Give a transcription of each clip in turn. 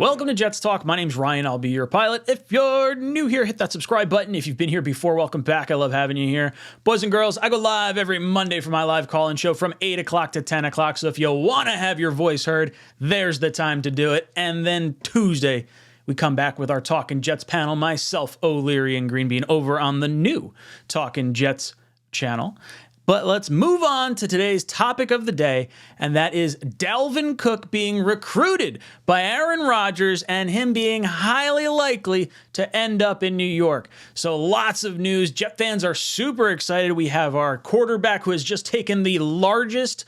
Welcome to Jets Talk. My name's Ryan. I'll be your pilot. If you're new here, hit that subscribe button. If you've been here before, welcome back. I love having you here. Boys and girls, I go live every Monday for my live call-in show from 8 o'clock to 10 o'clock. So if you want to have your voice heard, there's the time to do it. And then Tuesday, we come back with our Talkin' Jets panel. Myself, O'Leary, and Greenbean over on the new Talkin' Jets channel. But let's move on to today's topic of the day, and that is Dalvin Cook being recruited by Aaron Rodgers and him being highly likely to end up in New York. So lots of news. Jet fans are super excited. We have our quarterback who has just taken the largest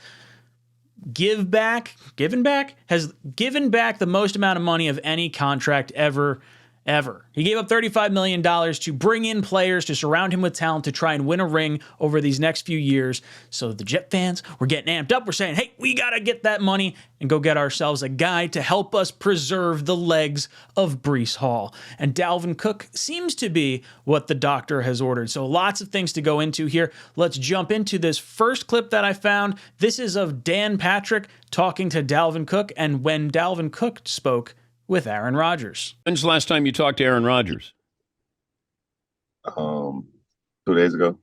given back the most amount of money of any contract ever. He gave up $35 million to bring in players, to surround him with talent, to try and win a ring over these next few years. So the Jet fans, we're getting amped up. We're saying, hey, we got to get that money and go get ourselves a guy to help us preserve the legs of Breece Hall. And Dalvin Cook seems to be what the doctor has ordered. So lots of things to go into here. Let's jump into this first clip that I found. This is of Dan Patrick talking to Dalvin Cook, and when Dalvin Cook spoke with Aaron Rodgers. When's the last time you talked to Aaron Rodgers? 2 days ago.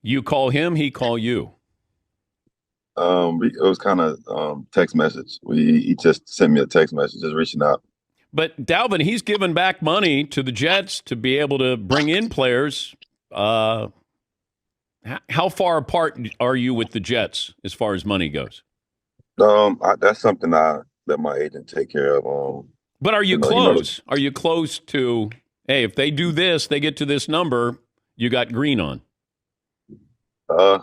You call him, he call you. It was kind of text message. He just sent me a text message, just reaching out. But Dalvin, he's given back money to the Jets to be able to bring in players. How far apart are you with the Jets as far as money goes? That's something let my agent take care of. But are you close? Are you close to, hey, if they do this, they get to this number, you got green on? I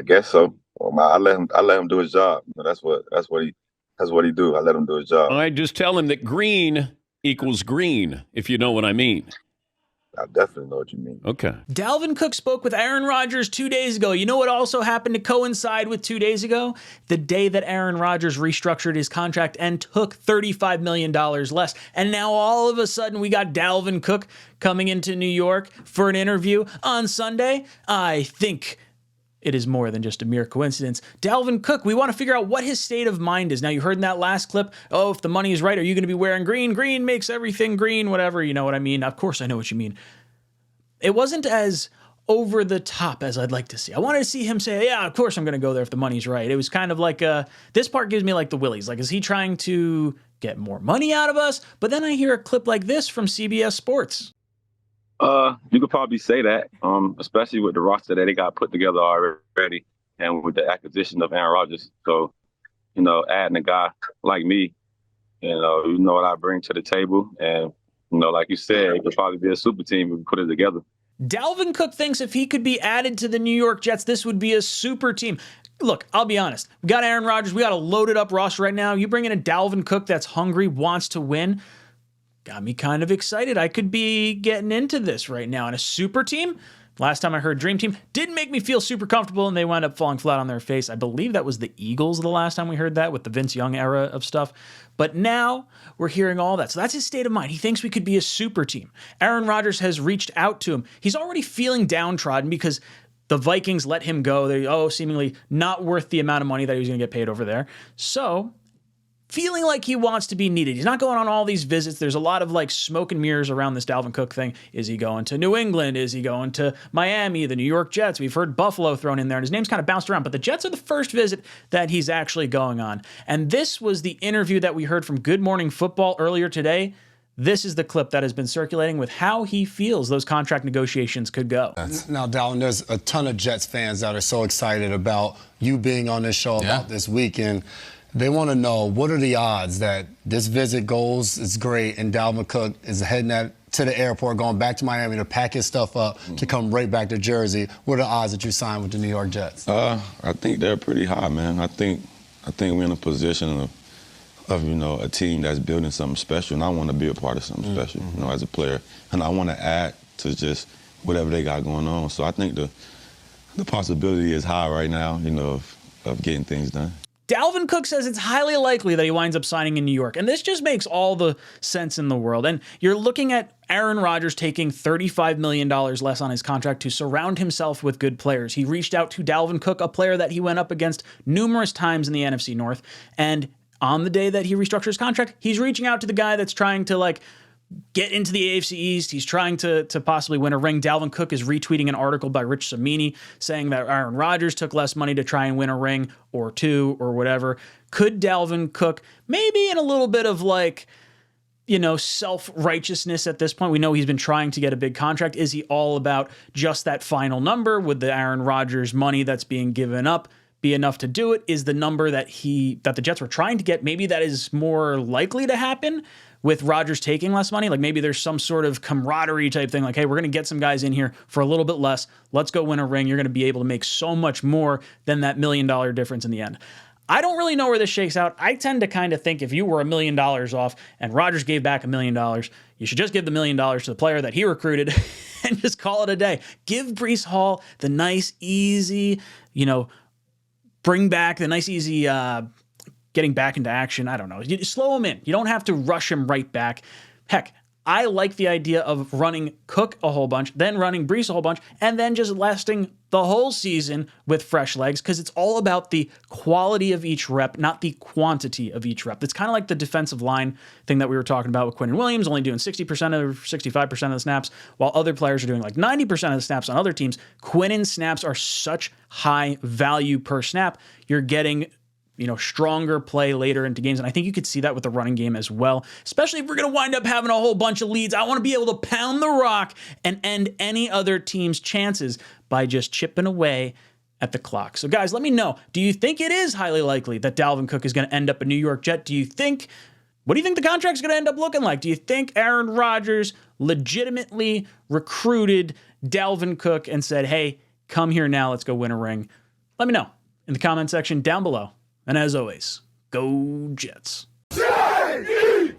guess so. I let him do his job. That's what he do. I let him do his job. I just tell him that green equals green, if you know what I mean. I definitely know what you mean. Okay. Dalvin Cook spoke with Aaron Rodgers 2 days ago. You know what also happened to coincide with 2 days ago? The day that Aaron Rodgers restructured his contract and took $35 million less. And now all of a sudden we got Dalvin Cook coming into New York for an interview on Sunday. I think it is more than just a mere coincidence. Dalvin Cook, we want to figure out what his state of mind is. Now, you heard in that last clip, oh, if the money is right, are you going to be wearing green? Green makes everything green, whatever. You know what I mean? Of course I know what you mean. It wasn't as over the top as I'd like to see. I wanted to see him say, yeah, of course I'm going to go there if the money's right. It was kind of like, this part gives me like the willies. Like, is he trying to get more money out of us? But then I hear a clip like this from CBS Sports. You could probably say that, especially with the roster that they got put together already and with the acquisition of Aaron Rodgers. So, adding a guy like me, you know what I bring to the table. And, like you said, it could probably be a super team if we put it together. Dalvin Cook thinks if he could be added to the New York Jets, this would be a super team. Look, I'll be honest. We got Aaron Rodgers. We got a loaded up roster right now. You bring in a Dalvin Cook that's hungry, wants to win. Got me kind of excited. I could be getting into this right now. And a super team, last time I heard Dream Team, didn't make me feel super comfortable, and they wound up falling flat on their face. I believe that was the Eagles the last time we heard that with the Vince Young era of stuff. But now we're hearing all that. So that's his state of mind. He thinks we could be a super team. Aaron Rodgers has reached out to him. He's already feeling downtrodden because the Vikings let him go. They're, seemingly not worth the amount of money that he was going to get paid over there. So feeling like he wants to be needed. He's not going on all these visits. There's a lot of like smoke and mirrors around this Dalvin Cook thing. Is he going to New England? Is he going to Miami, the New York Jets? We've heard Buffalo thrown in there, and his name's kind of bounced around. But the Jets are the first visit that he's actually going on. And this was the interview that we heard from Good Morning Football earlier today. This is the clip that has been circulating with how he feels those contract negotiations could go. Now, Dalvin, there's a ton of Jets fans that are so excited about you being on this show about this weekend. They want to know, what are the odds that this visit goes, it's great, and Dalvin Cook is heading to the airport, going back to Miami to pack his stuff up to come right back to Jersey? What are the odds that you sign with the New York Jets? I think they're pretty high, man. I think we're in a position of a team that's building something special, and I want to be a part of something special, as a player. And I want to add to just whatever they got going on. So I think the possibility is high right now, of getting things done. Dalvin Cook says it's highly likely that he winds up signing in New York. And this just makes all the sense in the world. And you're looking at Aaron Rodgers taking $35 million less on his contract to surround himself with good players. He reached out to Dalvin Cook, a player that he went up against numerous times in the NFC North. And on the day that he restructures his contract, he's reaching out to the guy that's trying to like get into the AFC East. He's trying to possibly win a ring. Dalvin Cook is retweeting an article by Rich Samini saying that Aaron Rodgers took less money to try and win a ring or two or whatever. Could Dalvin Cook, maybe in a little bit of like, self-righteousness at this point? We know he's been trying to get a big contract. Is he all about just that final number? Would the Aaron Rodgers money that's being given up be enough to do it? Is the number that the Jets were trying to get, maybe that is more likely to happen with Rodgers taking less money? Like maybe there's some sort of camaraderie type thing, like, hey, we're going to get some guys in here for a little bit less. Let's go win a ring. You're going to be able to make so much more than that $1 million difference in the end. I don't really know where this shakes out. I tend to kind of think if you were $1 million off and Rodgers gave back $1 million, you should just give the $1 million to the player that he recruited and just call it a day. Give Breece Hall the nice, easy, bring back the nice, easy getting back into action. I don't know. You slow him in. You don't have to rush him right back. Heck, I like the idea of running Cook a whole bunch, then running Breece a whole bunch, and then just lasting the whole season with fresh legs, because it's all about the quality of each rep, not the quantity of each rep. It's kind of like the defensive line thing that we were talking about with Quinnen Williams, only doing 60% or 65% of the snaps, while other players are doing like 90% of the snaps on other teams. Quinnen's snaps are such high value per snap. You're getting stronger play later into games. And I think you could see that with the running game as well, especially if we're going to wind up having a whole bunch of leads. I want to be able to pound the rock and end any other team's chances by just chipping away at the clock. So guys, let me know. Do you think it is highly likely that Dalvin Cook is going to end up a New York Jet? What do you think the contract's going to end up looking like? Do you think Aaron Rodgers legitimately recruited Dalvin Cook and said, hey, come here now, let's go win a ring? Let me know in the comment section down below. And as always, go Jets. J-E-T-S,